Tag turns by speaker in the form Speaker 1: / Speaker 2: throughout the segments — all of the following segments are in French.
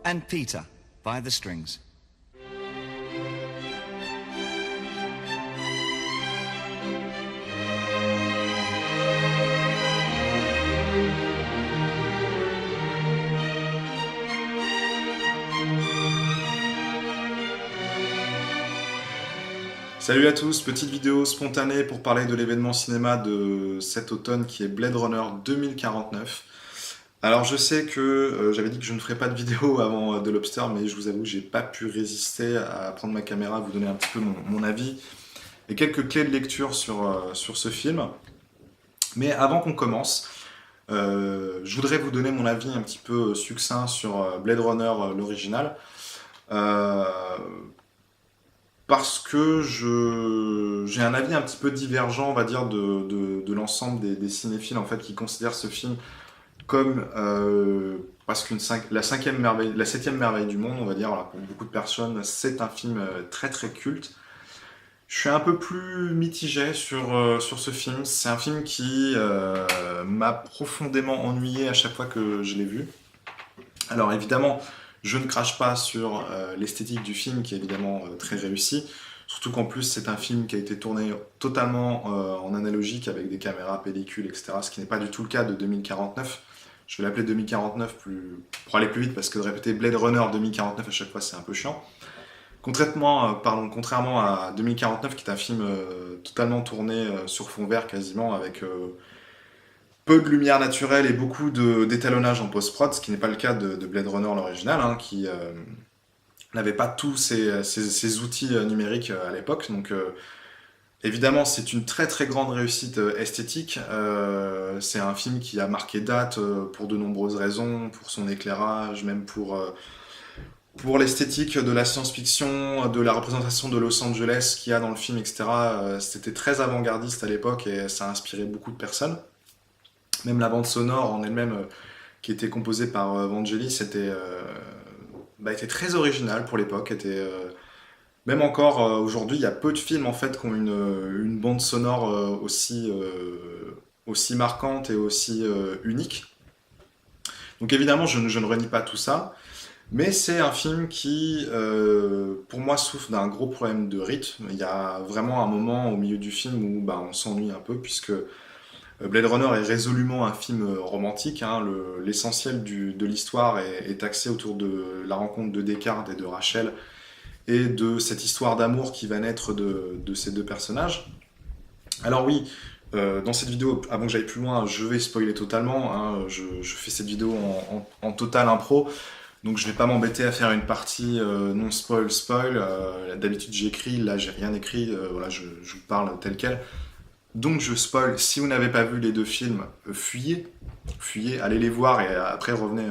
Speaker 1: and Peter by the Strings.
Speaker 2: Salut à tous, petite vidéo spontanée pour parler de l'événement cinéma de cet automne qui est Blade Runner 2049. Alors je sais que j'avais dit que je ne ferais pas de vidéo avant The Lobster, mais je vous avoue que j'ai pas pu résister à prendre ma caméra, vous donner un petit peu mon avis et quelques clés de lecture sur ce film. Mais avant qu'on commence, je voudrais vous donner mon avis un petit peu succinct sur Blade Runner l'original. Euh, Parce que j'ai un avis un petit peu divergent, on va dire, de l'ensemble des cinéphiles en fait, qui considèrent ce film comme presque la septième merveille du monde, on va dire. Voilà, pour beaucoup de personnes, c'est un film très très culte. Je suis un peu plus mitigé sur ce film. C'est un film qui m'a profondément ennuyé à chaque fois que je l'ai vu. Alors évidemment, je ne crache pas sur l'esthétique du film qui est évidemment très réussi. Surtout qu'en plus c'est un film qui a été tourné totalement en analogique avec des caméras, pellicules, etc. Ce qui n'est pas du tout le cas de 2049. Je vais l'appeler 2049 pour aller plus vite parce que de répéter Blade Runner 2049 à chaque fois c'est un peu chiant. Contrairement à 2049 qui est un film totalement tourné sur fond vert quasiment avec peu de lumière naturelle et beaucoup d'étalonnage en post-prod, ce qui n'est pas le cas de Blade Runner l'original, hein, qui n'avait pas tous ces outils numériques à l'époque. Donc évidemment, c'est une très très grande réussite esthétique. C'est un film qui a marqué date pour de nombreuses raisons, pour son éclairage, même pour l'esthétique de la science-fiction, de la représentation de Los Angeles qu'il y a dans le film, etc. C'était très avant-gardiste à l'époque et ça a inspiré beaucoup de personnes. Même la bande sonore en elle-même, qui était composée par Vangelis, était très originale pour l'époque. Même encore aujourd'hui, il y a peu de films en fait qui ont une bande sonore aussi marquante et aussi unique. Donc évidemment, je ne renie pas tout ça, mais c'est un film qui, pour moi, souffre d'un gros problème de rythme. Il y a vraiment un moment au milieu du film où on s'ennuie un peu, puisque Blade Runner est résolument un film romantique, hein. L'essentiel de l'histoire est axé autour de la rencontre de Descartes et de Rachel et de cette histoire d'amour qui va naître de ces deux personnages. Alors oui, dans cette vidéo, avant que j'aille plus loin, je vais spoiler totalement, hein. Je fais cette vidéo en total impro, donc je vais pas m'embêter à faire une partie non spoil. D'habitude j'écris, là j'ai rien écrit, voilà, je vous parle tel quel. Donc je spoil, si vous n'avez pas vu les deux films, fuyez, allez les voir et après revenez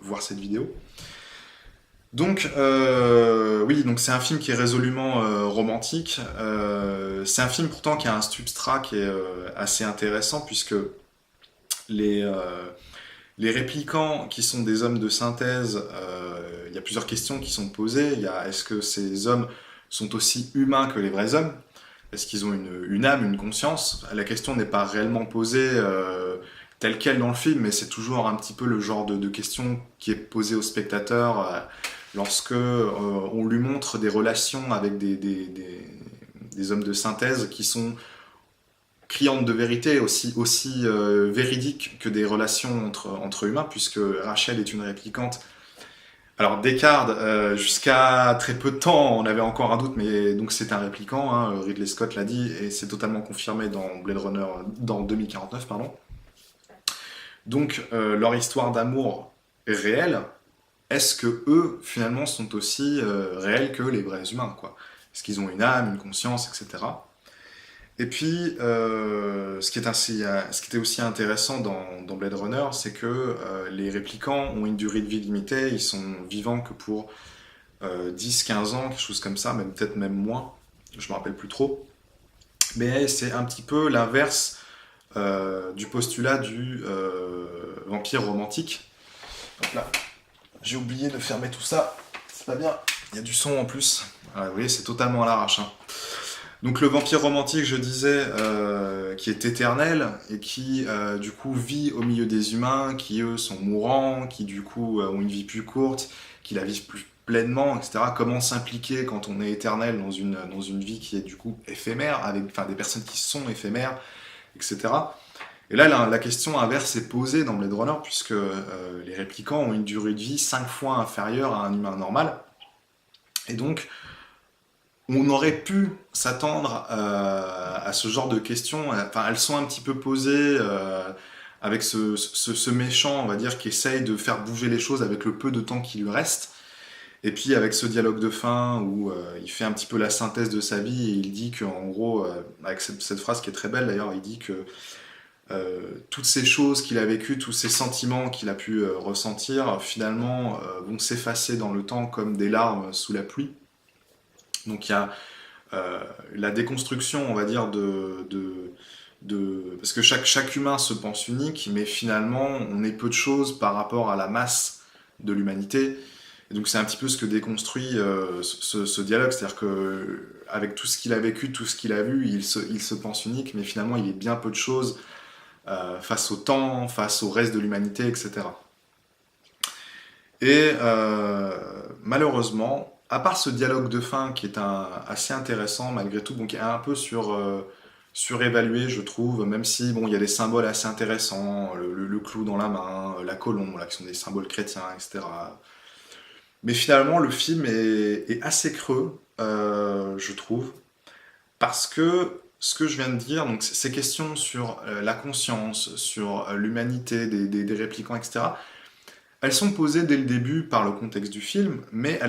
Speaker 2: voir cette vidéo. Donc oui, donc c'est un film qui est résolument romantique. C'est un film pourtant qui a un substrat qui est assez intéressant puisque les, euh, les réplicants qui sont des hommes de synthèse, il y a plusieurs questions qui sont posées. Il y a est-ce que ces hommes sont aussi humains que les vrais hommes? Est-ce qu'ils ont une âme, une conscience? La question n'est pas réellement posée telle quelle dans le film, mais c'est toujours un petit peu le genre de question qui est posée au spectateur lorsque on lui montre des relations avec des hommes de synthèse qui sont criantes de vérité, aussi véridiques que des relations entre humains, puisque Rachel est une réplicante. Alors Descartes, jusqu'à très peu de temps, on avait encore un doute, mais donc c'est un répliquant, hein, Ridley Scott l'a dit, et c'est totalement confirmé dans Blade Runner, dans 2049, pardon. Donc leur histoire d'amour est réelle. Est-ce que eux, finalement, sont aussi réels que les vrais humains, quoi? Est-ce qu'ils ont une âme, une conscience, etc. Et puis, ce qui était aussi intéressant dans Blade Runner, c'est que les réplicants ont une durée de vie limitée, ils sont vivants que pour 10-15 ans, quelque chose comme ça, peut-être même moins, je me rappelle plus trop. Mais c'est un petit peu l'inverse du postulat du vampire romantique. Donc là, j'ai oublié de fermer tout ça, c'est pas bien, il y a du son en plus. Voilà, vous voyez, c'est totalement à l'arrache, hein. Donc le vampire romantique, je disais, qui est éternel et qui du coup vit au milieu des humains, qui eux sont mourants, qui du coup ont une vie plus courte, qui la vivent plus pleinement, etc. Comment s'impliquer quand on est éternel dans une vie qui est du coup éphémère, avec enfin, des personnes qui sont éphémères, etc. Et là, la question inverse est posée dans Blade Runner, puisque les réplicants ont une durée de vie 5 fois inférieure à un humain normal. Et donc, on aurait pu s'attendre à ce genre de questions. Enfin, elles sont un petit peu posées avec ce méchant, on va dire, qui essaye de faire bouger les choses avec le peu de temps qui lui reste. Et puis avec ce dialogue de fin où il fait un petit peu la synthèse de sa vie et il dit qu'en gros, avec cette phrase qui est très belle d'ailleurs, il dit que toutes ces choses qu'il a vécues, tous ces sentiments qu'il a pu ressentir, finalement vont s'effacer dans le temps comme des larmes sous la pluie. Donc il y a la déconstruction, on va dire, parce que chaque humain se pense unique, mais finalement on est peu de choses par rapport à la masse de l'humanité. Et donc c'est un petit peu ce que déconstruit ce dialogue, c'est-à-dire que avec tout ce qu'il a vécu, tout ce qu'il a vu, il se pense unique, mais finalement il est bien peu de choses face au temps, face au reste de l'humanité, etc. Et malheureusement, à part ce dialogue de fin qui est assez intéressant malgré tout, bon, qui est un peu surévalué, je trouve, même si bon, il y a des symboles assez intéressants, le clou dans la main, la colombe, là, qui sont des symboles chrétiens, etc. Mais finalement, le film est assez creux, je trouve, parce que ce que je viens de dire, donc ces questions sur la conscience, sur l'humanité des réplicants, etc., elles sont posées dès le début par le contexte du film, mais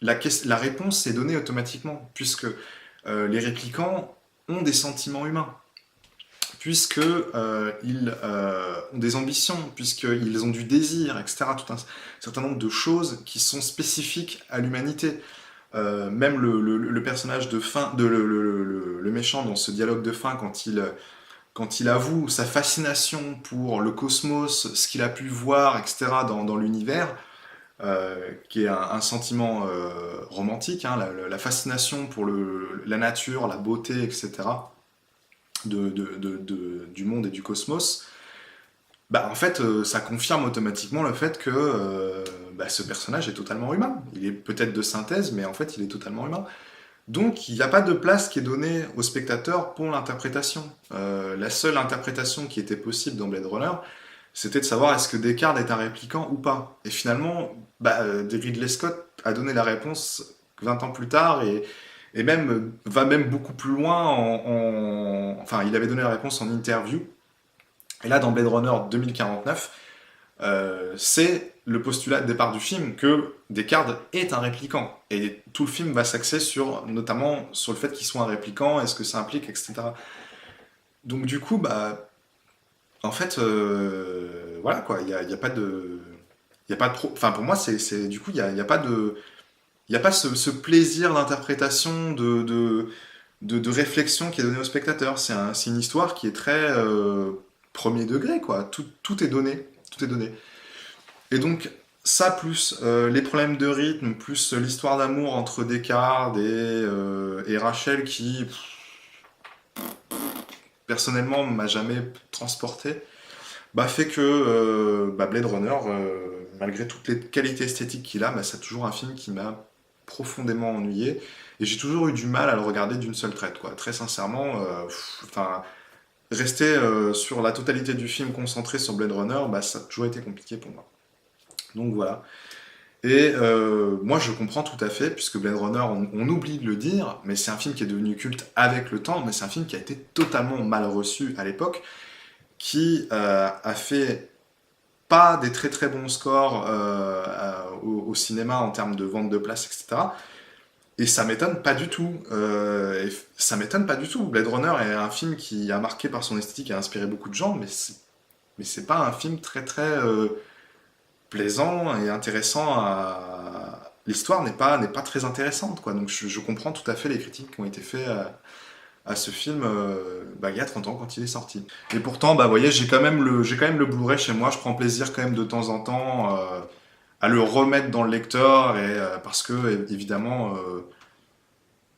Speaker 2: la réponse est donnée automatiquement, puisque les réplicants ont des sentiments humains, puisqu'ils ont des ambitions, puisqu'ils ont du désir, etc. Tout un certain nombre de choses qui sont spécifiques à l'humanité. Même le personnage de fin, le méchant dans ce dialogue de fin, quand il avoue sa fascination pour le cosmos, ce qu'il a pu voir, etc., dans l'univers, qui est un sentiment romantique, hein, la fascination pour la nature, la beauté, etc., du monde et du cosmos, bah, en fait, ça confirme automatiquement le fait que bah, ce personnage est totalement humain. Il est peut-être de synthèse, mais en fait, il est totalement humain. Donc, il n'y a pas de place qui est donnée au spectateur pour l'interprétation. La seule interprétation qui était possible dans Blade Runner, c'était de savoir est-ce que Descartes est un répliquant ou pas. Et finalement, bah, Ridley Scott a donné la réponse 20 ans plus tard et même va même beaucoup plus loin enfin, il avait donné la réponse en interview. Et là, dans Blade Runner 2049, c'est le postulat de départ du film que Descartes est un répliquant. Et tout le film va s'axer notamment sur le fait qu'il soit un répliquant, et ce que ça implique, etc. Donc du coup, bah, en fait, voilà quoi, il y a pas de... Enfin, pour moi, du coup, il y a pas de... Il n'y a pas ce plaisir d'interprétation, de réflexion qui est donné au spectateur. C'est une histoire qui est très premier degré, quoi. Tout est donné. Tout est donné. Et donc, ça, plus les problèmes de rythme, plus l'histoire d'amour entre Descartes et Rachel, qui, personnellement, m'a jamais transporté, bah, fait que bah, Blade Runner, malgré toutes les qualités esthétiques qu'il a, bah, c'est toujours un film qui m'a profondément ennuyé. Et j'ai toujours eu du mal à le regarder d'une seule traite, quoi. Très sincèrement, enfin, rester sur la totalité du film concentré sur Blade Runner, bah, ça a toujours été compliqué pour moi. Donc voilà. Et moi je comprends tout à fait, puisque Blade Runner, on oublie de le dire, mais c'est un film qui est devenu culte avec le temps, mais c'est un film qui a été totalement mal reçu à l'époque, qui a fait pas des très très bons scores au cinéma en termes de vente de places, etc. Et ça m'étonne pas du tout. Ça m'étonne pas du tout. Blade Runner est un film qui a marqué par son esthétique et a inspiré beaucoup de gens, mais c'est pas un film très très plaisant et intéressant L'histoire n'est pas très intéressante, quoi. Donc je comprends tout à fait les critiques qui ont été faites à ce film bah, il y a 30 ans quand il est sorti. Et pourtant, bah, vous voyez, j'ai quand même le Blu-ray chez moi. Je prends plaisir quand même de temps en temps à le remettre dans le lecteur parce que évidemment,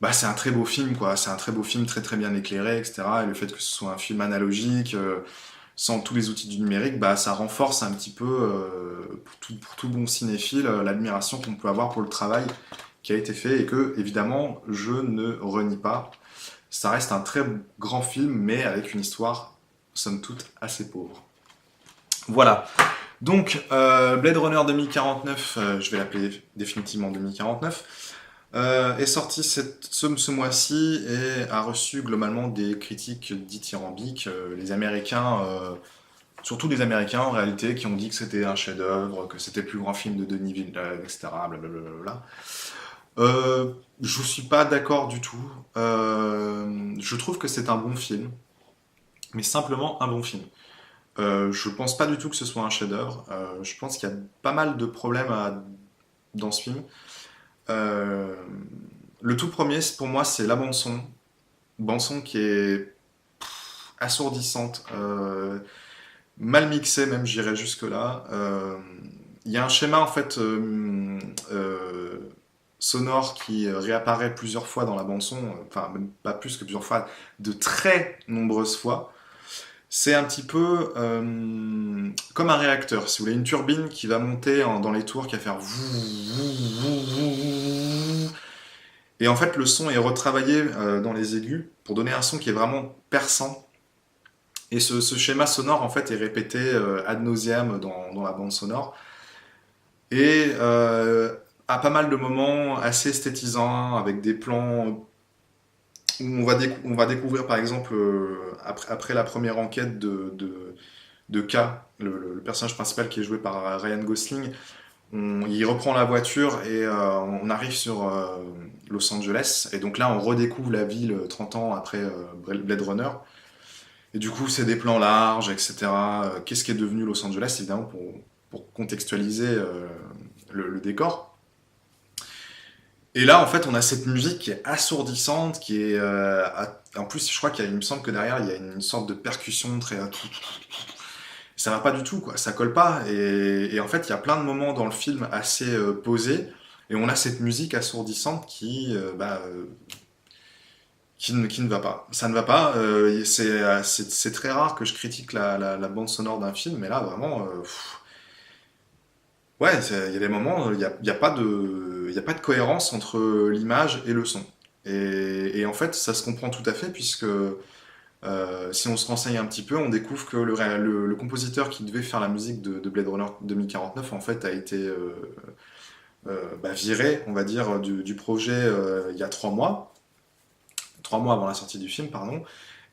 Speaker 2: bah, c'est un très beau film, quoi. C'est un très beau film, très très bien éclairé, etc. Et le fait que ce soit un film analogique, sans tous les outils du numérique, bah, ça renforce un petit peu, pour tout bon cinéphile, l'admiration qu'on peut avoir pour le travail qui a été fait et que, évidemment, je ne renie pas. Ça reste un très grand film, mais avec une histoire, somme toute, assez pauvre. Voilà. Donc, Blade Runner 2049, je vais l'appeler définitivement 2049, est sorti ce mois-ci et a reçu globalement des critiques dithyrambiques. Les Américains, surtout les Américains en réalité, qui ont dit que c'était un chef-d'œuvre, que c'était le plus grand film de Denis Villeneuve, etc. Blablabla. Je suis pas d'accord du tout. Je trouve que c'est un bon film, mais simplement un bon film. Je pense pas du tout que ce soit un chef-d'œuvre. Je pense qu'il y a pas mal de problèmes dans ce film. Euh, le tout premier, pour moi, c'est la bande-son. Bande-son qui est assourdissante, mal mixée même, j'irais jusque-là. Il y a un schéma, en fait, sonore qui réapparaît plusieurs fois dans la bande-son, enfin, même pas plus que plusieurs fois, de très nombreuses fois. C'est un petit peu comme un réacteur, si vous voulez, une turbine qui va monter dans les tours, qui va faire et en fait le son est retravaillé dans les aigus pour donner un son qui est vraiment perçant. Et ce schéma sonore en fait est répété ad nauseam dans la bande sonore et à pas mal de moments assez esthétisants avec des plans où on va découvrir par exemple après la première enquête de K, le personnage principal qui est joué par Ryan Gosling, il reprend la voiture et on arrive sur Los Angeles. Et donc là, on redécouvre la ville 30 ans après Blade Runner. Et du coup, c'est des plans larges, etc. Qu'est-ce qui est devenu Los Angeles, évidemment, pour contextualiser le décor. Et là, en fait, on a cette musique qui est assourdissante, qui est... en plus, je crois il me semble que derrière, il y a une sorte de percussion très... ça va pas du tout, quoi. Ça colle pas. Et en fait, il y a plein de moments dans le film assez posés, et on a cette musique assourdissante qui ne va pas. Ça ne va pas. C'est très rare que je critique la bande sonore d'un film, mais là, vraiment, ouais, il y a des moments, il y a pas de cohérence entre l'image et le son. Et en fait, ça se comprend tout à fait, puisque si on se renseigne un petit peu, on découvre que le compositeur qui devait faire la musique de Blade Runner 2049 en fait a été viré, on va dire, du projet il y a 3 mois avant la sortie du film, pardon.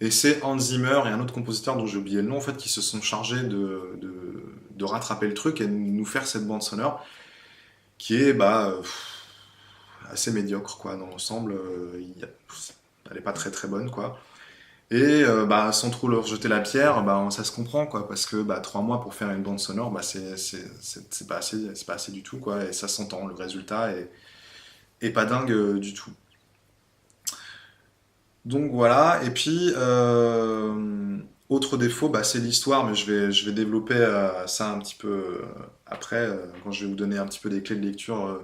Speaker 2: Et c'est Hans Zimmer et un autre compositeur dont j'ai oublié le nom en fait qui se sont chargés de rattraper le truc et de nous faire cette bande sonore qui est assez médiocre quoi dans l'ensemble. Elle est pas très très bonne quoi. Et sans trop leur jeter la pierre, ça se comprend quoi, parce que 3 mois pour faire une bande sonore, c'est pas assez du tout quoi, et ça s'entend. Le résultat est pas dingue du tout. Donc voilà. Et puis autre défaut, c'est l'histoire, mais je vais développer ça un petit peu après quand je vais vous donner un petit peu des clés de lecture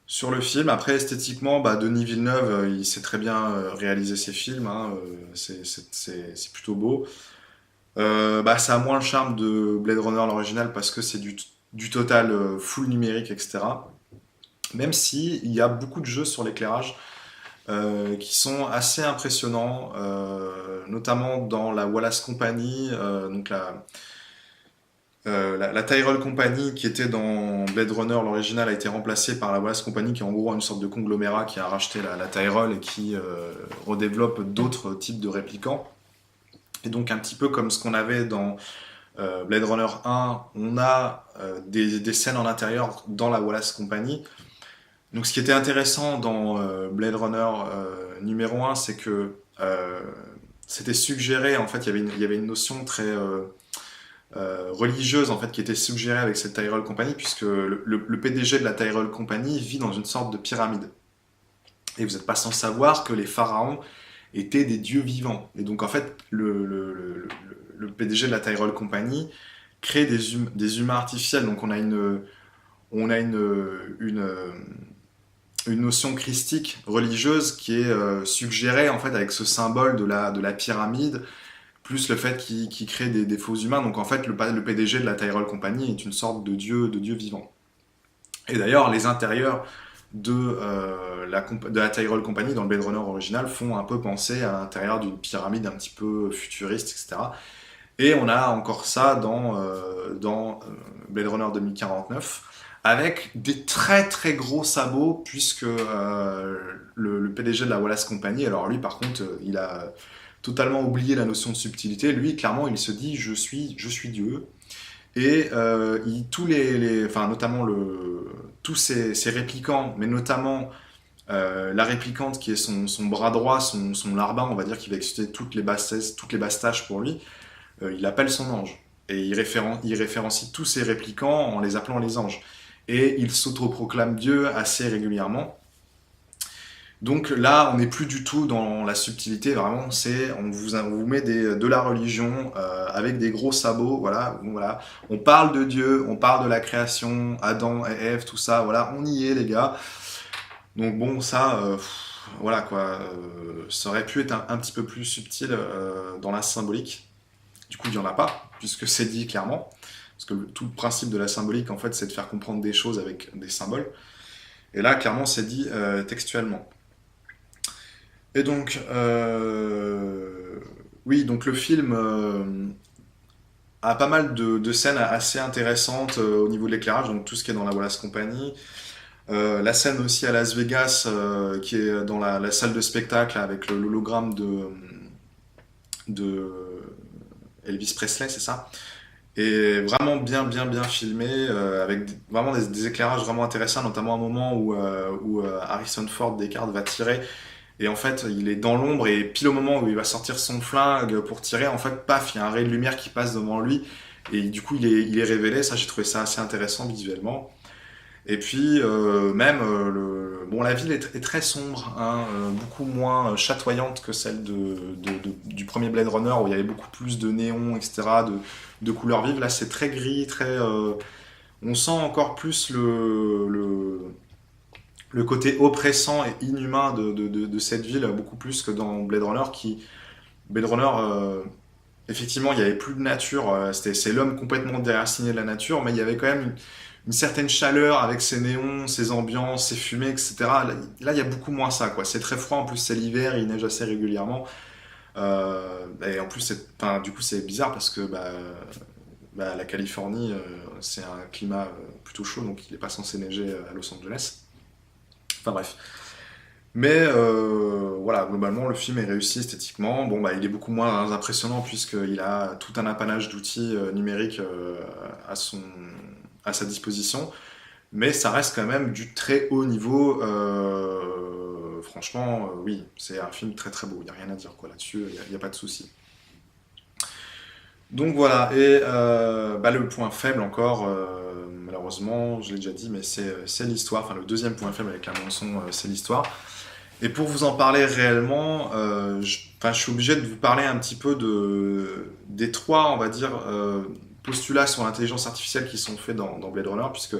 Speaker 2: sur le film. Après, esthétiquement, Denis Villeneuve, il sait très bien réaliser ses films, hein, c'est plutôt beau. Ça a moins le charme de Blade Runner l'original parce que c'est du total full numérique, etc. Même si il y a beaucoup de jeux sur l'éclairage qui sont assez impressionnants, notamment dans la Wallace Company, donc la Tyrell Company qui était dans Blade Runner, l'original, a été remplacée par la Wallace Company qui est en gros une sorte de conglomérat qui a racheté la Tyrell et qui redéveloppe d'autres types de réplicants. Et donc un petit peu comme ce qu'on avait dans Blade Runner 1, on a des scènes en intérieur dans la Wallace Company. Donc ce qui était intéressant dans Blade Runner numéro 1, c'est que c'était suggéré, en fait il y avait une notion très religieuse en fait qui était suggérée avec cette Tyrell Company, puisque le PDG de la Tyrell Company vit dans une sorte de pyramide. Et vous n'êtes pas sans savoir que les pharaons étaient des dieux vivants. Et donc en fait le PDG de la Tyrell Company crée des humains artificiels. Donc on a une notion christique religieuse qui est suggérée en fait avec ce symbole de la pyramide plus le fait qu'il crée des faux humains. Donc en fait, le PDG de la Tyrell Company est une sorte de dieu vivant. Et d'ailleurs, les intérieurs de la Tyrell Company dans le Blade Runner original font un peu penser à l'intérieur d'une pyramide un petit peu futuriste, etc. Et on a encore ça dans Blade Runner 2049, avec des très très gros sabots, puisque le PDG de la Wallace Company, alors lui par contre, il a totalement oublié la notion de subtilité. Lui, clairement, il se dit je suis Dieu. Et enfin, notamment tous ces réplicants, mais notamment la réplicante qui est son bras droit, son larbin, on va dire, qui va exciter toutes les basses tâches pour lui, il appelle son ange. Et il référencie tous ses réplicants en les appelant les anges. Et il s'autoproclame Dieu assez régulièrement. Donc là, on n'est plus du tout dans la subtilité, vraiment, on vous met de la religion avec des gros sabots, voilà, voilà. On parle de Dieu, on parle de la création, Adam et Ève, tout ça, voilà, on y est les gars. Donc bon, ça, voilà quoi, ça aurait pu être un petit peu plus subtil dans la symbolique. Du coup, il n'y en a pas, puisque c'est dit clairement. Parce que tout le principe de la symbolique, en fait, c'est de faire comprendre des choses avec des symboles. Et là, clairement, c'est dit textuellement. Et donc, oui, donc le film a pas mal de scènes assez intéressantes au niveau de l'éclairage, donc tout ce qui est dans la Wallace Company. La scène aussi à Las Vegas, qui est dans la salle de spectacle avec l'hologramme de Elvis Presley, c'est ça? Et vraiment bien filmé, avec vraiment des éclairages vraiment intéressants, notamment un moment où Harrison Ford Descartes va tirer. Et en fait, il est dans l'ombre et pile au moment où il va sortir son flingue pour tirer, en fait, paf, il y a un ray de lumière qui passe devant lui. Et du coup, il est révélé. Ça, j'ai trouvé ça assez intéressant visuellement. Et puis, même, bon, la ville est très sombre, hein, beaucoup moins chatoyante que celle du premier Blade Runner où il y avait beaucoup plus de néons, etc., de couleurs vives. Là, c'est très gris, on sent encore plus le côté oppressant et inhumain de cette ville, beaucoup plus que dans Blade Runner, Blade Runner, effectivement, il n'y avait plus de nature, c'est l'homme complètement déraciné de la nature, mais il y avait quand même une certaine chaleur avec ses néons, ses ambiances, ses fumées, etc. Là, il y a beaucoup moins ça, quoi. C'est très froid, en plus c'est l'hiver, il neige assez régulièrement. Et en plus, enfin, du coup, c'est bizarre parce que la Californie, c'est un climat plutôt chaud, donc il n'est pas censé neiger à Los Angeles. Enfin bref. Mais voilà, globalement, le film est réussi esthétiquement. Bon, il est beaucoup moins impressionnant puisqu'il a tout un apanage d'outils numériques à sa disposition. Mais ça reste quand même du très haut niveau. Franchement, oui, c'est un film très très beau. Il n'y a rien à dire quoi là-dessus, il n'y a pas de souci. Donc voilà, et le point faible encore, malheureusement, je l'ai déjà dit, mais c'est l'histoire. Enfin, le deuxième point faible avec la bande-son, c'est l'histoire. Et pour vous en parler réellement, je suis obligé de vous parler un petit peu des trois, on va dire, postulats sur l'intelligence artificielle qui sont faits dans Blade Runner, puisque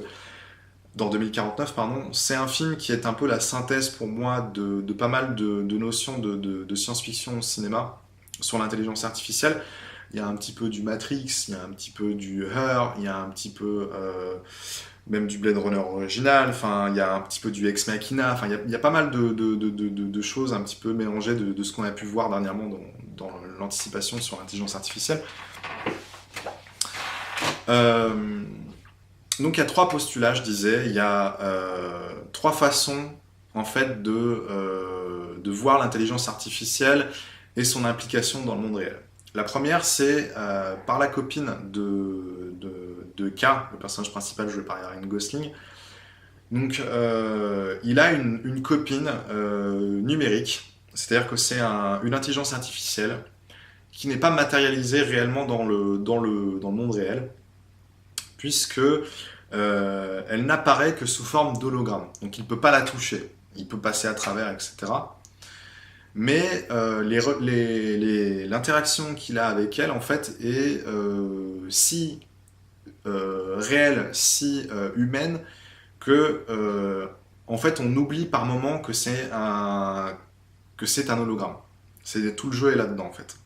Speaker 2: dans 2049, pardon, c'est un film qui est un peu la synthèse pour moi de pas mal de notions de science-fiction au cinéma sur l'intelligence artificielle. Il y a un petit peu du Matrix, il y a un petit peu du Her, il y a un petit peu même du Blade Runner original, enfin, il y a un petit peu du Ex Machina, enfin, il y a pas mal de choses un petit peu mélangées de ce qu'on a pu voir dernièrement dans l'anticipation sur l'intelligence artificielle. Donc il y a trois postulats, je disais, il y a trois façons en fait de voir l'intelligence artificielle et son implication dans le monde réel. La première, c'est par la copine de K, le personnage principal joué par Ryan Gosling. Donc, il a une copine numérique, c'est-à-dire que c'est une intelligence artificielle qui n'est pas matérialisée réellement dans le monde réel, puisque elle n'apparaît que sous forme d'hologramme. Donc, il ne peut pas la toucher, il peut passer à travers, etc. Mais l'interaction qu'il a avec elle, en fait, est si réelle, si humaine, que en fait, on oublie par moment que c'est un hologramme. Tout le jeu est là-dedans, en fait.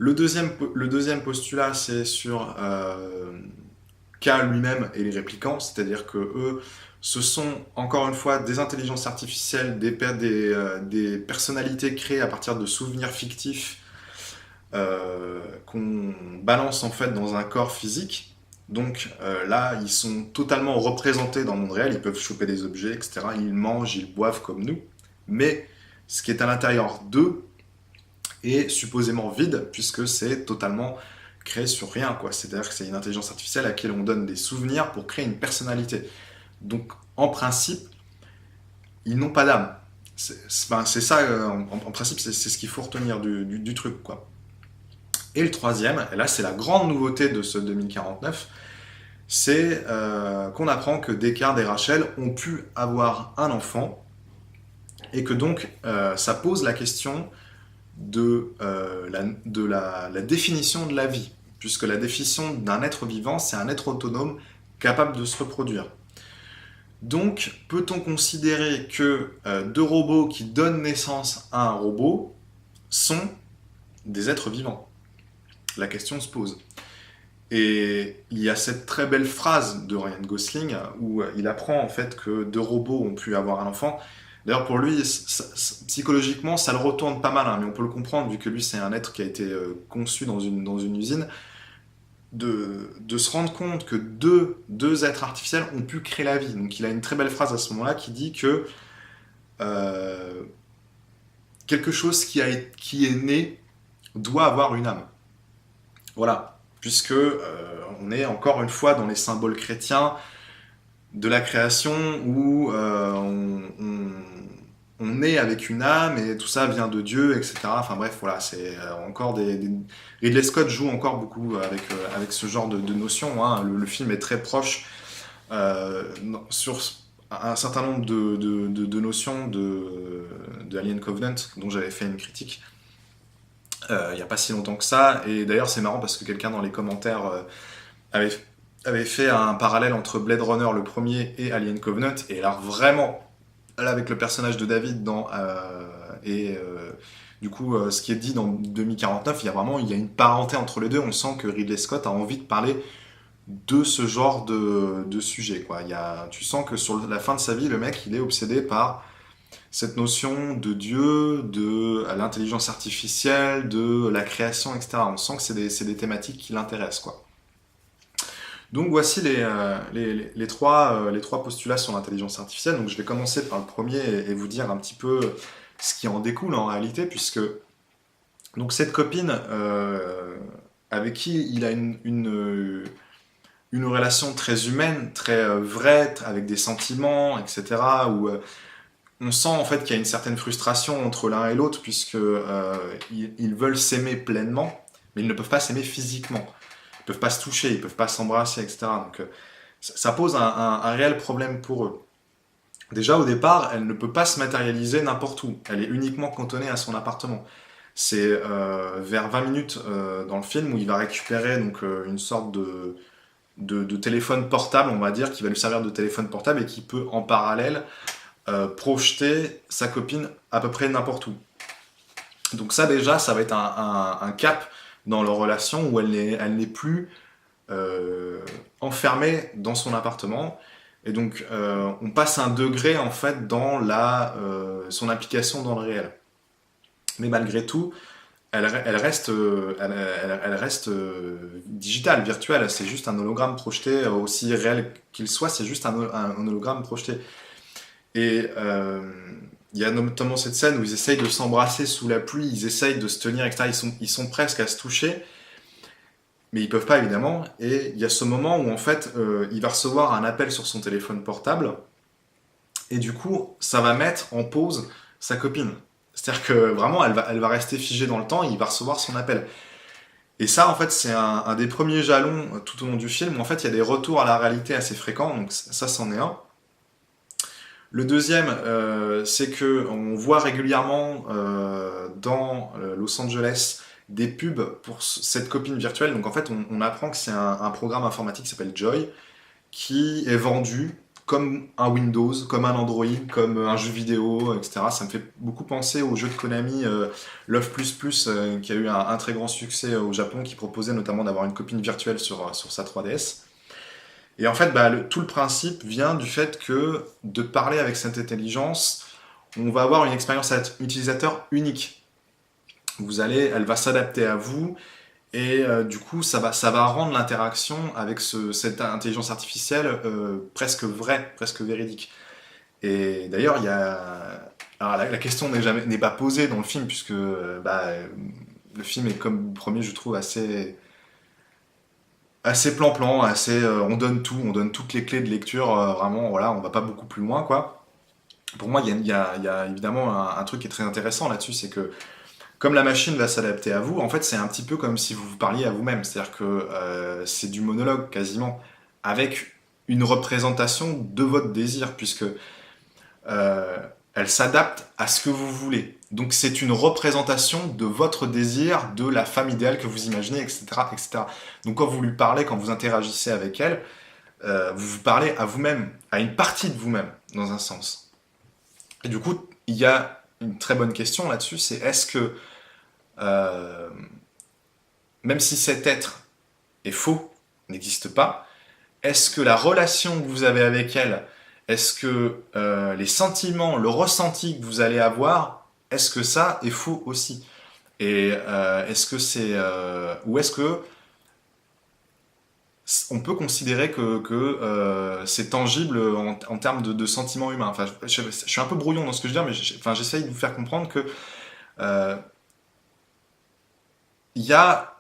Speaker 2: Le deuxième postulat, c'est sur K lui-même et les réplicants, c'est-à-dire que eux, ce sont encore une fois des intelligences artificielles, des personnalités créées à partir de souvenirs fictifs qu'on balance en fait dans un corps physique. Donc là, ils sont totalement représentés dans le monde réel, ils peuvent choper des objets, etc. Ils mangent, ils boivent comme nous. Mais ce qui est à l'intérieur d'eux est supposément vide, puisque c'est totalement créé sur rien, quoi. C'est-à-dire que c'est une intelligence artificielle à laquelle on donne des souvenirs pour créer une personnalité. Donc en principe, ils n'ont pas d'âme. C'est ça, en principe, c'est ce qu'il faut retenir du truc, quoi. Et le troisième, et là c'est la grande nouveauté de ce 2049, c'est qu'on apprend que Descartes et Rachel ont pu avoir un enfant, et que donc ça pose la question la définition de la vie, puisque la définition d'un être vivant, c'est un être autonome capable de se reproduire. Donc, peut-on considérer que deux robots qui donnent naissance à un robot sont des êtres vivants? La question se pose. Et il y a cette très belle phrase de Ryan Gosling où il apprend en fait que deux robots ont pu avoir un enfant. D'ailleurs, pour lui, psychologiquement, ça le retourne pas mal, hein, mais on peut le comprendre vu que lui, c'est un être qui a été conçu dans une usine. De se rendre compte que deux êtres artificiels ont pu créer la vie. Donc il a une très belle phrase à ce moment-là qui dit que euh, quelque chose qui est né doit avoir une âme. Voilà, puisque on est encore une fois dans les symboles chrétiens de la création où on est avec une âme et tout ça vient de Dieu, etc. Enfin bref, voilà, c'est encore Ridley Scott joue encore beaucoup avec ce genre de notions. Hein. Le film est très proche sur un certain nombre de notions de Alien Covenant, dont j'avais fait une critique il n'y a pas si longtemps que ça. Et d'ailleurs, c'est marrant parce que quelqu'un dans les commentaires avait, avait fait un parallèle entre Blade Runner le premier et Alien Covenant. Et alors vraiment, là, avec le personnage de David du coup, ce qui est dit dans 2049, il y a une parenté entre les deux. On sent que Ridley Scott a envie de parler de ce genre de sujet, quoi. Tu sens que sur la fin de sa vie, le mec, il est obsédé par cette notion de Dieu, de l'intelligence artificielle, de la création, etc. On sent que c'est des thématiques qui l'intéressent, quoi. Donc voici les trois postulats sur l'intelligence artificielle. Donc je vais commencer par le premier et vous dire un petit peu ce qui en découle en réalité, puisque donc cette copine avec qui il a une relation très humaine, très vraie, avec des sentiments, etc., où on sent en fait qu'il y a une certaine frustration entre l'un et l'autre, puisque ils veulent s'aimer pleinement, mais ils ne peuvent pas s'aimer physiquement. Ils peuvent pas se toucher, ils peuvent pas s'embrasser, etc. Donc ça pose un réel problème pour eux. Déjà au départ, elle ne peut pas se matérialiser n'importe où. Elle est uniquement cantonnée à son appartement. C'est vers 20 minutes dans le film où il va récupérer donc, une sorte de téléphone portable, on va dire, qui va lui servir de téléphone portable et qui peut en parallèle projeter sa copine à peu près n'importe où. Donc ça déjà, ça va être un cap dans leur relation où elle n'est plus enfermée dans son appartement. Et donc on passe un degré en fait dans son application dans le réel. Mais malgré tout, elle reste digitale, virtuelle. C'est juste un hologramme projeté, aussi réel qu'il soit, c'est juste un hologramme projeté. Et il y a notamment cette scène où ils essayent de s'embrasser sous la pluie, ils essayent de se tenir, etc. Ils sont presque à se toucher, mais ils peuvent pas évidemment. Et il y a ce moment où en fait, il va recevoir un appel sur son téléphone portable, et du coup, ça va mettre en pause sa copine. C'est-à-dire que vraiment, elle va rester figée dans le temps, et il va recevoir son appel. Et ça, en fait, c'est un des premiers jalons tout au long du film, où en fait, il y a des retours à la réalité assez fréquents, donc ça, c'en est un. Le deuxième, c'est que on voit régulièrement dans Los Angeles des pubs pour cette copine virtuelle. Donc en fait, on apprend que c'est un programme informatique qui s'appelle Joy, qui est vendu comme un Windows, comme un Android, comme un jeu vidéo, etc. Ça me fait beaucoup penser au jeu de Konami Love++, qui a eu un très grand succès au Japon, qui proposait notamment d'avoir une copine virtuelle sur sa 3DS. Et en fait, tout le principe vient du fait que de parler avec cette intelligence, on va avoir une expérience utilisateur unique. Elle va s'adapter à vous, et du coup, ça va rendre l'interaction avec cette intelligence artificielle presque vraie, presque véridique. Et d'ailleurs, alors, la question n'est pas posée dans le film, puisque le film est comme le premier, je trouve, assez plan-plan, on donne tout, on donne toutes les clés de lecture, vraiment, voilà, on va pas beaucoup plus loin, quoi. Pour moi, il y a évidemment un truc qui est très intéressant là-dessus, c'est que comme la machine va s'adapter à vous, en fait, c'est un petit peu comme si vous vous parliez à vous-même. C'est-à-dire que c'est du monologue quasiment, avec une représentation de votre désir, puisque euh, elle s'adapte à ce que vous voulez. Donc c'est une représentation de votre désir, de la femme idéale que vous imaginez, etc., etc. Donc quand vous lui parlez, quand vous interagissez avec elle, vous vous parlez à vous-même, à une partie de vous-même, dans un sens. Et du coup, il y a une très bonne question là-dessus, c'est est-ce que euh, même si cet être est faux, n'existe pas, est-ce que la relation que vous avez avec elle, est-ce que les sentiments, le ressenti que vous allez avoir, est-ce que ça est faux aussi? Et est-ce que c'est... ou est-ce que on peut considérer que c'est tangible en termes de sentiments humains? Enfin, je suis un peu brouillon dans ce que je dis, mais j'essaye de vous faire comprendre que euh, il y a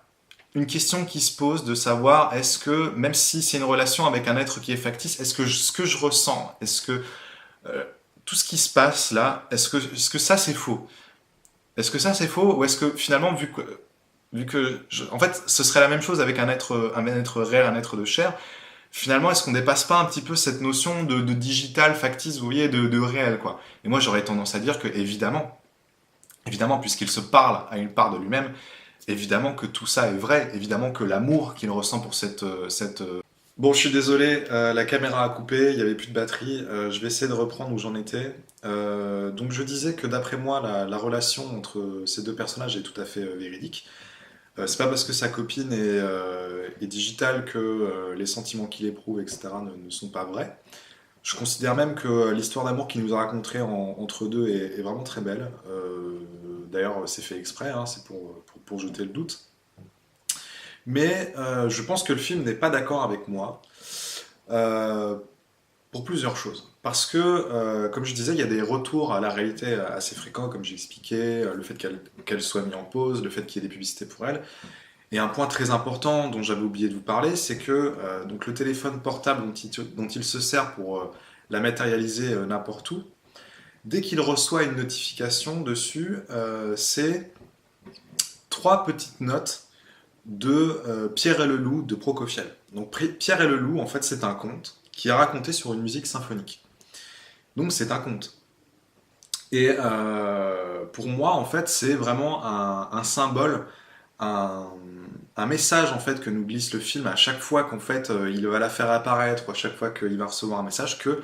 Speaker 2: une question qui se pose de savoir est-ce que, même si c'est une relation avec un être qui est factice, est-ce que ce que je ressens, est-ce que euh, tout ce qui se passe là, est-ce que ça c'est faux? Est-ce que ça c'est faux ou est-ce que finalement, en fait, ce serait la même chose avec un être réel, un être de chair, finalement, est-ce qu'on dépasse pas un petit peu cette notion de digital, factice, vous voyez, de réel, quoi? Et moi, j'aurais tendance à dire que, évidemment, puisqu'il se parle à une part de lui-même, évidemment que tout ça est vrai, évidemment que l'amour qu'il ressent pour Bon, je suis désolé, la caméra a coupé, il n'y avait plus de batterie, je vais essayer de reprendre où j'en étais. Donc je disais que d'après moi, la relation entre ces deux personnages est tout à fait véridique. C'est pas parce que sa copine est digitale que les sentiments qu'il éprouve, etc., ne sont pas vrais. Je considère même que l'histoire d'amour qu'il nous a racontée entre deux est vraiment très belle. D'ailleurs, c'est fait exprès, hein, c'est pour jeter le doute. Mais je pense que le film n'est pas d'accord avec moi euh, pour plusieurs choses. Parce que, comme je disais, il y a des retours à la réalité assez fréquents, comme j'ai expliqué, le fait qu'elle soit mise en pause, le fait qu'il y ait des publicités pour elle. Et un point très important dont j'avais oublié de vous parler, c'est que donc le téléphone portable dont il se sert pour la matérialiser n'importe où, dès qu'il reçoit une notification dessus, c'est trois petites notes de Pierre et le Loup de Prokofiev. Donc Pierre et le Loup, en fait, c'est un conte qui est raconté sur une musique symphonique. Donc c'est un conte. Et pour moi, en fait, c'est vraiment un symbole, un, un message en fait que nous glisse le film à chaque fois qu'en fait il va la faire apparaître, ou à chaque fois qu'il va recevoir un message, que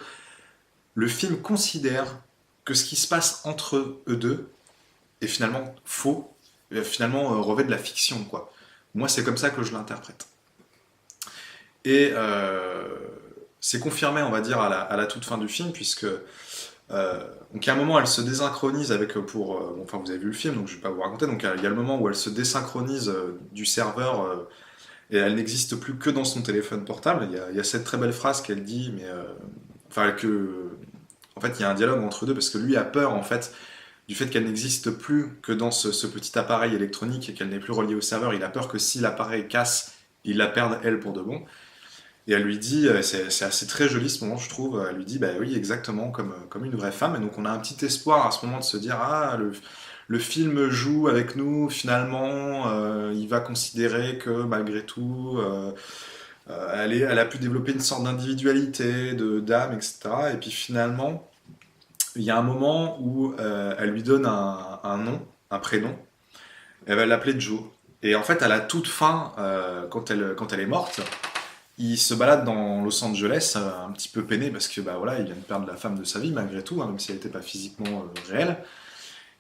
Speaker 2: le film considère que ce qui se passe entre eux deux est finalement faux, et finalement revêt de la fiction, quoi. Moi, c'est comme ça que je l'interprète. Et c'est confirmé, on va dire, à la toute fin du film, puisque donc il y a un moment, elle se désynchronise avec bon, enfin vous avez vu le film, donc je vais pas vous raconter. Donc il y a le moment où elle se désynchronise du serveur et elle n'existe plus que dans son téléphone portable. Il y a cette très belle phrase qu'elle dit, mais enfin en fait il y a un dialogue entre eux deux parce que lui a peur en fait du fait qu'elle n'existe plus que dans ce petit appareil électronique et qu'elle n'est plus reliée au serveur. Il a peur que si l'appareil casse, il la perde elle pour de bon. Et elle lui dit, c'est assez très joli ce moment, je trouve. Elle lui dit, bah oui, exactement, comme une vraie femme. Et donc on a un petit espoir à ce moment de se dire, ah, le film joue avec nous, finalement, il va considérer que malgré tout, elle a pu développer une sorte d'individualité, d'âme, etc. Et puis finalement, il y a un moment où elle lui donne un nom, un prénom. Elle va l'appeler Joe. Et en fait, à la toute fin, quand elle est morte, il se balade dans Los Angeles, un petit peu peiné parce que bah voilà, il vient de perdre la femme de sa vie malgré tout, hein, même si elle n'était pas physiquement réelle.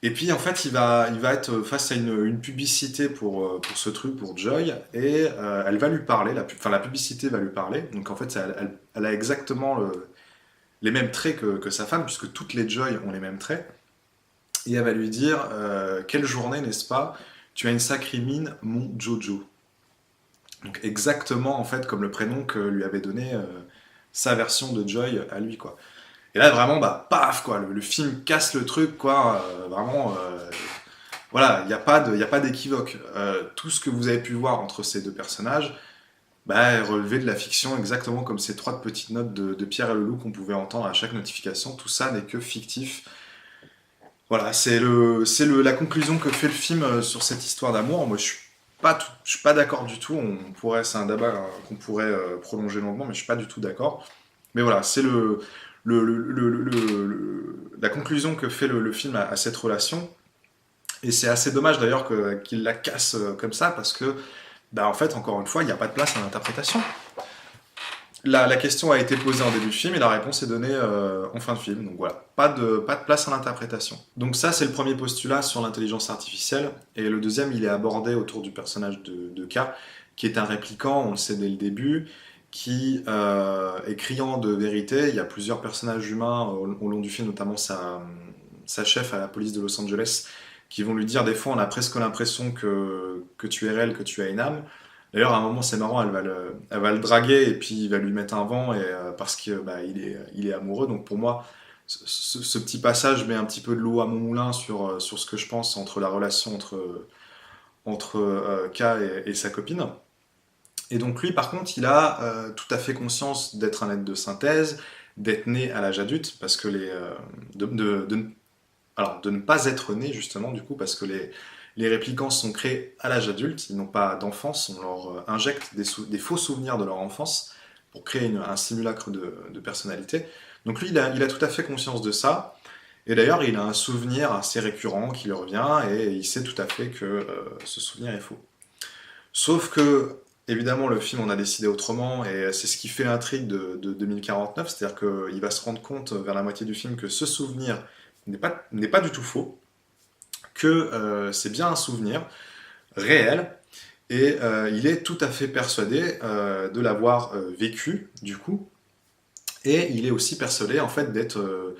Speaker 2: Et puis en fait, il va être face à une publicité pour ce truc, pour Joy, et elle va lui parler, enfin la publicité va lui parler. Donc en fait, elle a exactement les mêmes traits que sa femme, puisque toutes les Joy ont les mêmes traits. Et elle va lui dire quelle journée, n'est-ce pas? Tu as une sacrée mine, mon Jojo. Donc exactement en fait comme le prénom que lui avait donné sa version de Joy à lui, quoi. Et là vraiment, bah paf, quoi, le film casse le truc, quoi. Vraiment, voilà, il y a pas d'équivoque. Tout ce que vous avez pu voir entre ces deux personnages, bah, est relevé de la fiction, exactement comme ces trois petites notes de Pierre et le loup qu'on pouvait entendre à chaque notification. Tout ça n'est que fictif. Voilà, la conclusion que fait le film sur cette histoire d'amour. Moi, je suis pas d'accord du tout. C'est un débat qu'on pourrait prolonger longuement, mais je suis pas du tout d'accord. Mais voilà, c'est la conclusion que fait le film à cette relation. Et c'est assez dommage d'ailleurs qu'il la casse comme ça, parce que, bah, en fait, encore une fois, il n'y a pas de place à l'interprétation. La question a été posée en début de film et la réponse est donnée en fin de film. Donc voilà, pas de place à l'interprétation. Donc ça, c'est le premier postulat sur l'intelligence artificielle. Et le deuxième, il est abordé autour du personnage de K, qui est un répliquant, on le sait dès le début, qui est criant de vérité. Il y a plusieurs personnages humains au long du film, notamment sa chef à la police de Los Angeles, qui vont lui dire des fois, on a presque l'impression que tu es réel, que tu as une âme. D'ailleurs, à un moment, c'est marrant, elle va le draguer et puis il va lui mettre un vent parce que bah, il est amoureux. Donc pour moi, ce petit passage met un petit peu de l'eau à mon moulin sur ce que je pense entre la relation entre K et sa copine. Et donc lui, par contre, il a tout à fait conscience d'être un être de synthèse, d'être né à l'âge adulte, parce que de ne pas être né justement du coup, parce que les réplicants sont créés à l'âge adulte, ils n'ont pas d'enfance, on leur injecte des faux souvenirs de leur enfance pour créer un simulacre de personnalité. Donc lui, il a tout à fait conscience de ça. Et d'ailleurs, il a un souvenir assez récurrent qui lui revient et il sait tout à fait que ce souvenir est faux. Sauf que, évidemment, le film en a décidé autrement et c'est ce qui fait l'intrigue de 2049, c'est-à-dire qu'il va se rendre compte vers la moitié du film que ce souvenir n'est pas du tout faux, que c'est bien un souvenir réel et il est tout à fait persuadé de l'avoir vécu, du coup, et il est aussi persuadé en fait d'être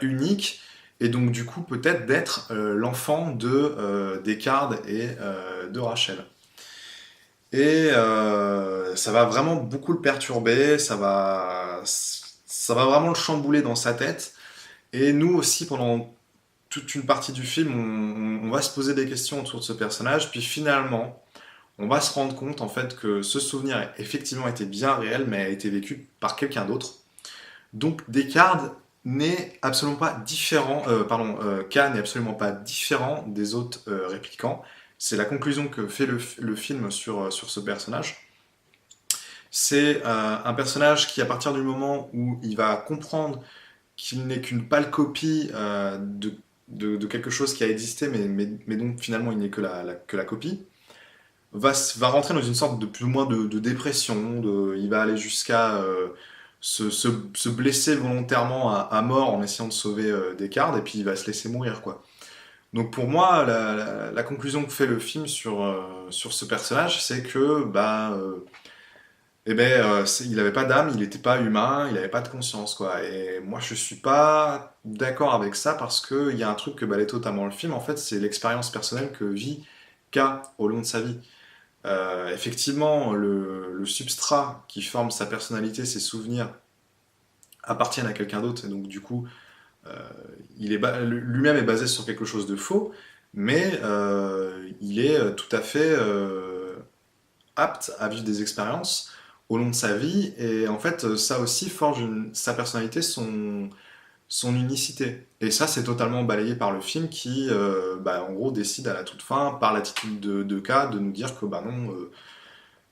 Speaker 2: unique et donc du coup peut-être d'être l'enfant de Descartes et de Rachel. Et ça va vraiment beaucoup le perturber, ça va vraiment le chambouler dans sa tête. Et nous aussi, pendant toute une partie du film, on va se poser des questions autour de ce personnage, puis finalement, on va se rendre compte en fait que ce souvenir a effectivement été bien réel, mais a été vécu par quelqu'un d'autre. Donc Descartes n'est absolument pas différent, K n'est absolument pas différent des autres réplicants. C'est la conclusion que fait le film sur ce personnage. C'est un personnage qui, à partir du moment où il va comprendre qu'il n'est qu'une pâle copie de quelque chose qui a existé, mais dont finalement il n'est que la copie, va rentrer dans une sorte de plus ou moins de dépression, il va aller jusqu'à se blesser volontairement à mort en essayant de sauver Descartes, et puis il va se laisser mourir, quoi. Donc pour moi, la conclusion que fait le film sur ce personnage, c'est que il n'avait pas d'âme, il n'était pas humain, il n'avait pas de conscience, quoi. Et moi, je suis pas d'accord avec ça parce qu'il y a un truc que balaie totalement le film, en fait, c'est l'expérience personnelle que vit K au long de sa vie. Effectivement, le substrat qui forme sa personnalité, ses souvenirs, appartiennent à quelqu'un d'autre, et donc du coup, euh, lui-même est basé sur quelque chose de faux, mais il est tout à fait apte à vivre des expériences au long de sa vie, et en fait, ça aussi forge sa personnalité, son unicité. Et ça, c'est totalement balayé par le film qui, en gros, décide à la toute fin, par l'attitude de K, de nous dire que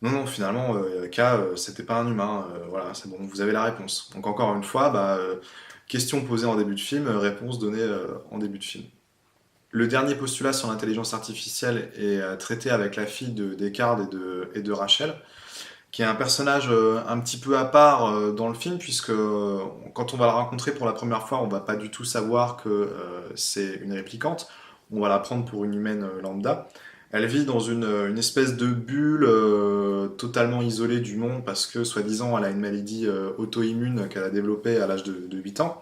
Speaker 2: non, finalement, K, c'était pas un humain. Voilà, c'est bon, vous avez la réponse. Donc encore une fois, question posée en début de film, réponse donnée en début de film. Le dernier postulat sur l'intelligence artificielle est traité avec la fille de Descartes et de Rachel, qui est un personnage un petit peu à part dans le film, puisque quand on va la rencontrer pour la première fois, on va pas du tout savoir que c'est une réplicante. On va la prendre pour une humaine lambda. Elle vit dans une espèce de bulle totalement isolée du monde parce que, soi-disant, elle a une maladie auto-immune qu'elle a développée à l'âge de 8 ans.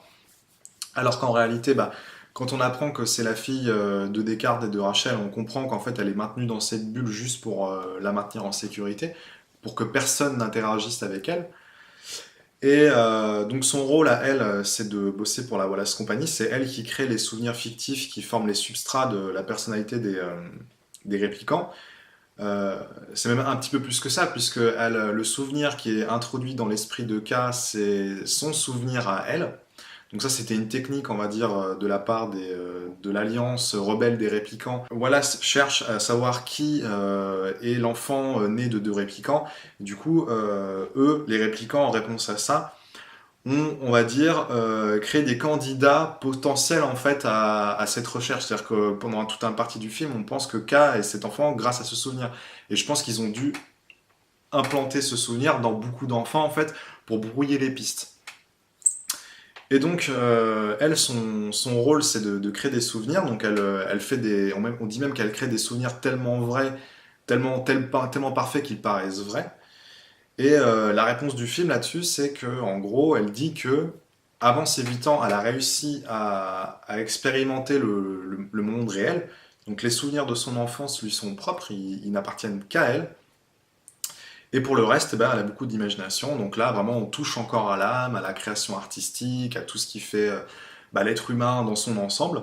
Speaker 2: Alors qu'en réalité, bah, quand on apprend que c'est la fille de Descartes et de Rachel, on comprend qu'en fait elle est maintenue dans cette bulle juste pour la maintenir en sécurité, pour que personne n'interagisse avec elle. Et donc son rôle à elle, c'est de bosser pour la Wallace Company. C'est elle qui crée les souvenirs fictifs qui forment les substrats de la personnalité des réplicants. Euh, c'est même un petit peu plus que ça, puisque elle, le souvenir qui est introduit dans l'esprit de K, c'est son souvenir à elle. Donc ça, c'était une technique, on va dire, de la part de l'Alliance rebelle des réplicants. Wallace cherche à savoir qui est l'enfant né de deux réplicants. Du coup, eux, les réplicants, en réponse à ça, ont, on va dire, créé des candidats potentiels en fait à cette recherche. C'est-à-dire que pendant toute une partie du film, on pense que K est cet enfant grâce à ce souvenir. Et je pense qu'ils ont dû implanter ce souvenir dans beaucoup d'enfants en fait pour brouiller les pistes. Et donc, elle, son rôle, c'est de créer des souvenirs. Donc, elle fait on dit même qu'elle crée des souvenirs tellement vrais, tellement parfaits qu'ils paraissent vrais. Et la réponse du film là-dessus, c'est que, en gros, elle dit que, avant ses 8 ans, elle a réussi à expérimenter le monde réel. Donc, les souvenirs de son enfance lui sont propres, ils n'appartiennent qu'à elle. Et pour le reste, eh ben, elle a beaucoup d'imagination. Donc là, vraiment, on touche encore à l'âme, à la création artistique, à tout ce qui fait bah, l'être humain dans son ensemble.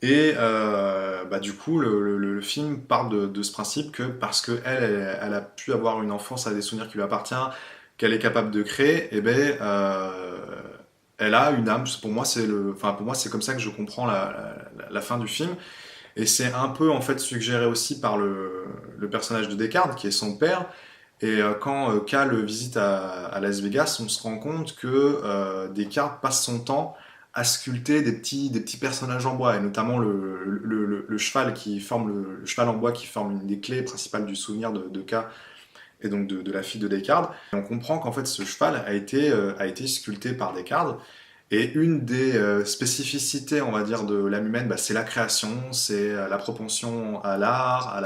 Speaker 2: Et bah, du coup, le film part de ce principe que parce qu'elle elle a pu avoir une enfance à des souvenirs qui lui appartiennent, qu'elle est capable de créer, eh ben, elle a une âme. Pour moi, c'est comme ça que je comprends la fin du film. Et c'est un peu en fait suggéré aussi par le personnage de Descartes, qui est son père. Et quand K le visite à Las Vegas, on se rend compte que Descartes passe son temps à sculpter des petits personnages en bois, et notamment le cheval qui forme le cheval en bois qui forme une des clés principales du souvenir de K et donc de la fille de Descartes. Et on comprend qu'en fait ce cheval a été sculpté par Descartes. Et une des spécificités, on va dire, de l'âme humaine, bah, c'est la création, c'est la propension à l'art,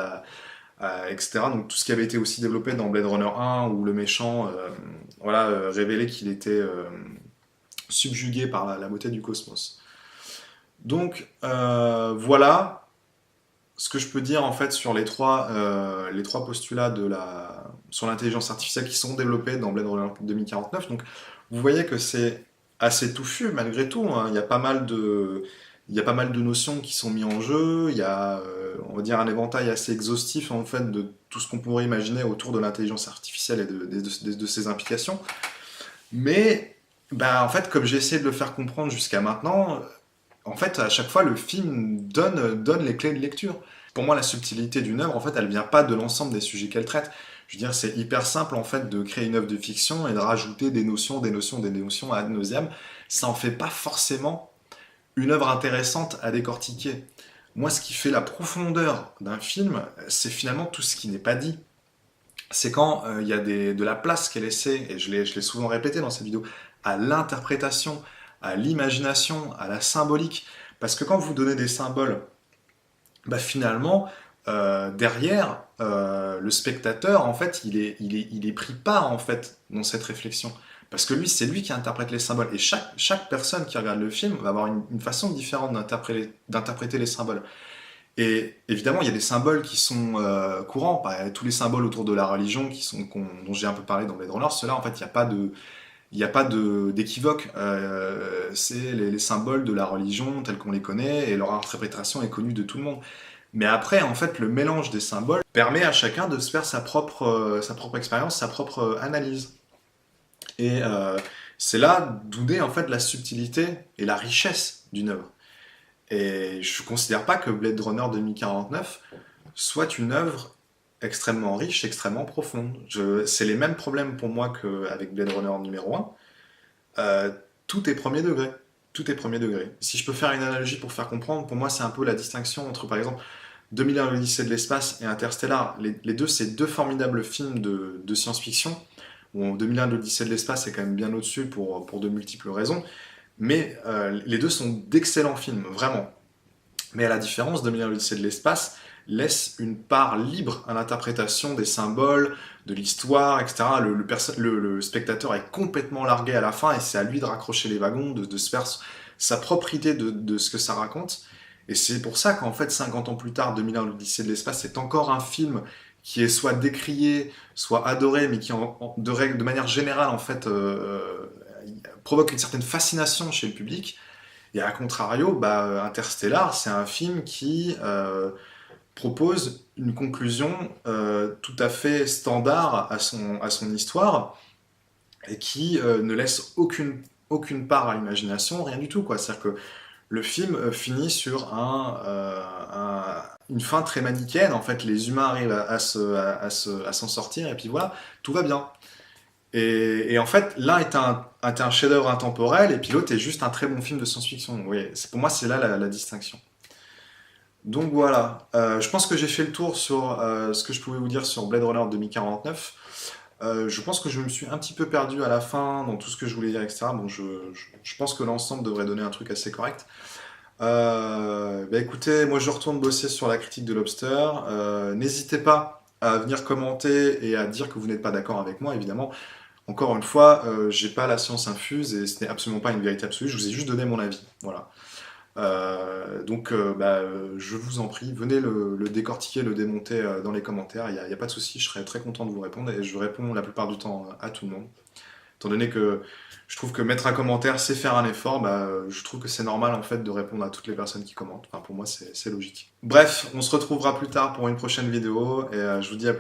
Speaker 2: etc. Donc tout ce qui avait été aussi développé dans Blade Runner 1, où le méchant voilà, révélait qu'il était subjugué par la beauté du cosmos. Donc voilà ce que je peux dire en fait sur les trois postulats sur l'intelligence artificielle qui sont développés dans Blade Runner 2049. Donc vous voyez que c'est assez touffu malgré tout, hein. Il y a pas mal de notions qui sont mises en jeu. Il y a, on va dire, un éventail assez exhaustif en fait de tout ce qu'on pourrait imaginer autour de l'intelligence artificielle et de ses implications. Mais, bah, en fait, comme j'ai essayé de le faire comprendre jusqu'à maintenant, en fait, à chaque fois, le film donne les clés de lecture. Pour moi, la subtilité d'une œuvre, en fait, elle vient pas de l'ensemble des sujets qu'elle traite. Je veux dire, c'est hyper simple, en fait, de créer une œuvre de fiction et de rajouter des notions ad nauseam. Ça en fait pas forcément une œuvre intéressante à décortiquer. Moi, ce qui fait la profondeur d'un film, c'est finalement tout ce qui n'est pas dit. C'est quand il y a de la place qui est laissée, et je l'ai souvent répété dans cette vidéo, à l'interprétation, à l'imagination, à la symbolique. Parce que quand vous donnez des symboles, bah finalement, derrière, le spectateur, en fait, il est pris part en fait dans cette réflexion. Parce que lui, c'est lui qui interprète les symboles. Et chaque personne qui regarde le film va avoir une façon différente d'interpréter les symboles. Et évidemment, il y a des symboles qui sont courants. Tous les symboles autour de la religion dont j'ai un peu parlé dans Blade Runner, ceux-là, en fait, il n'y a pas d'équivoque. C'est les symboles de la religion tels qu'on les connaît et leur interprétation est connue de tout le monde. Mais après, en fait, le mélange des symboles permet à chacun de se faire sa propre expérience, sa propre analyse. Et c'est là d'où naît en fait la subtilité et la richesse d'une œuvre. Et je ne considère pas que Blade Runner 2049 soit une œuvre extrêmement riche, extrêmement profonde. C'est les mêmes problèmes pour moi qu'avec Blade Runner numéro 1. Tout est premier degré. Tout est premier degré. Si je peux faire une analogie pour faire comprendre, pour moi c'est un peu la distinction entre par exemple 2001 l'Odyssée de l'espace et Interstellar, les deux, c'est deux formidables films de science-fiction. Bon, 2001 l'Odyssée de l'espace est quand même bien au-dessus pour de multiples raisons, mais les deux sont d'excellents films, vraiment. Mais à la différence, 2001 l'Odyssée de l'espace laisse une part libre à l'interprétation des symboles, de l'histoire, etc. Le spectateur est complètement largué à la fin et c'est à lui de raccrocher les wagons, de se faire sa propre idée de ce que ça raconte. Et c'est pour ça qu'en fait, 50 ans plus tard, 2001 l'Odyssée de l'espace, c'est encore un film qui est soit décrié, soit adoré, mais qui de manière générale, en fait, provoque une certaine fascination chez le public. Et à contrario, Interstellar, c'est un film qui propose une conclusion tout à fait standard à son histoire et qui ne laisse aucune part à l'imagination, rien du tout, quoi. C'est-à-dire que le film finit sur une fin très manichéenne. En fait, les humains arrivent à s'en sortir et puis voilà, tout va bien. Et en fait, l'un est un chef-d'œuvre intemporel et puis l'autre est juste un très bon film de science-fiction. Oui, pour moi, c'est là la distinction. Donc voilà, je pense que j'ai fait le tour sur ce que je pouvais vous dire sur Blade Runner 2049. Je pense que je me suis un petit peu perdu à la fin dans tout ce que je voulais dire, etc. Bon, je pense que l'ensemble devrait donner un truc assez correct. Écoutez, moi je retourne bosser sur la critique de Lobster. N'hésitez pas à venir commenter et à dire que vous n'êtes pas d'accord avec moi, évidemment. Encore une fois, j'ai pas la science infuse et ce n'est absolument pas une vérité absolue. Je vous ai juste donné mon avis. Voilà. Je vous en prie, venez le décortiquer, le démonter dans les commentaires. Il y a pas de souci, je serai très content de vous répondre et je réponds la plupart du temps à tout le monde. Étant donné que je trouve que mettre un commentaire, c'est faire un effort, je trouve que c'est normal en fait de répondre à toutes les personnes qui commentent. Enfin, pour moi, c'est logique. Bref, on se retrouvera plus tard pour une prochaine vidéo et je vous dis à plus.